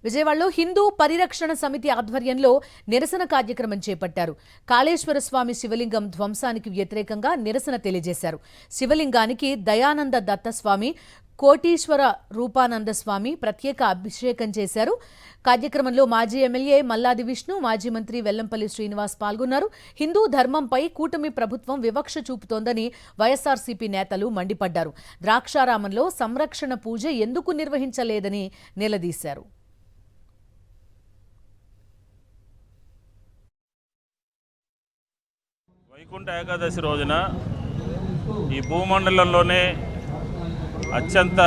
విజయవాడలో హిందూ పరిరక్షణ సమితి ఆధ్వర్యంలో నిరసన కార్యక్రమం చేపట్టారు. కాళేశ్వర స్వామి శివలింగం ధ్వంసానికి వ్యతిరేకంగా నిరసన తెలియజేశారు. శివలింగానికి దయానంద దత్తస్వామి, కోటీశ్వర రూపానంద స్వామి ప్రత్యేక అభిషేకం చేశారు. కార్యక్రమంలో మాజీ ఎమ్మెల్యే మల్లాది విష్ణు, మాజీ మంత్రి వెల్లంపల్లి శ్రీనివాస్ పాల్గొన్నారు. హిందూ ధర్మంపై కూటమి ప్రభుత్వం వివక్ష చూపుతోందని వైఎస్ఆర్సీపీ నేతలు మండిపడ్డారు. ద్రాక్షారామంలో సంరక్షణ పూజ ఎందుకు నిర్వహించలేదని నిలదీశారు. వైకుంఠ ఏకాదశి రోజున ఈ భూమండలంలోనే అత్యంత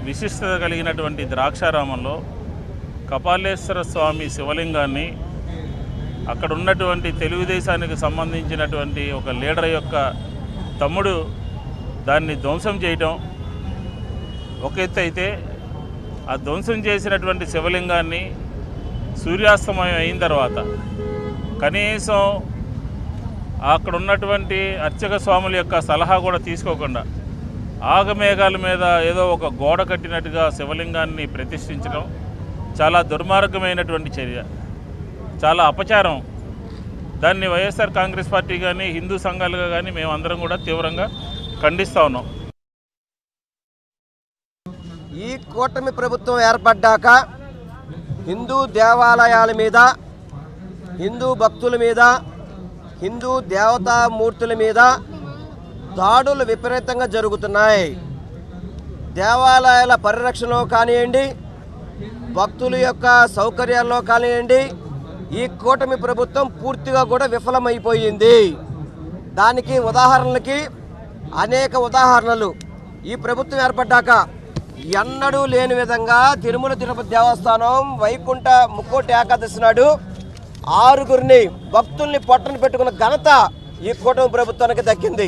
విశిష్టత కలిగినటువంటి ద్రాక్షారామంలో కపాలేశ్వర స్వామి శివలింగాన్ని అక్కడ ఉన్నటువంటి తెలుగుదేశానికి సంబంధించినటువంటి ఒక లీడర్ యొక్క తమ్ముడు దాన్ని ధ్వంసం చేయటం ఒక ఎత్తు అయితే, ఆ ధ్వంసం చేసినటువంటి శివలింగాన్ని సూర్యాస్తమయం అయిన తర్వాత కనీసం అక్కడ ఉన్నటువంటి అర్చక స్వాముల యొక్క సలహా కూడా తీసుకోకుండా ఆగమేఘాల మీద ఏదో ఒక గోడ కట్టినట్టుగా శివలింగాన్ని ప్రతిష్ఠించడం చాలా దుర్మార్గమైనటువంటి చర్య, చాలా అపచారం. దాన్ని వైఎస్ఆర్ కాంగ్రెస్ పార్టీ కానీ హిందూ సంఘాలుగా కానీ మేమందరం కూడా తీవ్రంగా ఖండిస్తూ ఉన్నాం. ఈ కూటమి ప్రభుత్వం ఏర్పడ్డాక హిందూ దేవాలయాల మీద, హిందూ భక్తుల మీద, హిందూ దేవతామూర్తుల మీద దాడులు విపరీతంగా జరుగుతున్నాయి. దేవాలయాల పరిరక్షణలో కానివ్వండి, భక్తుల యొక్క సౌకర్యాల్లో కానివ్వండి, ఈ కూటమి ప్రభుత్వం పూర్తిగా కూడా విఫలమైపోయింది. దానికి ఉదాహరణలకి అనేక ఉదాహరణలు. ఈ ప్రభుత్వం ఏర్పడ్డాక ఎన్నడూ లేని విధంగా తిరుమల తిరుపతి దేవస్థానం వైకుంఠ ముక్కోటి ఏకాదశి నాడు 6 భక్తుల్ని పొట్టను పెట్టుకున్న ఘనత ఈ కూటమి ప్రభుత్వానికి దక్కింది.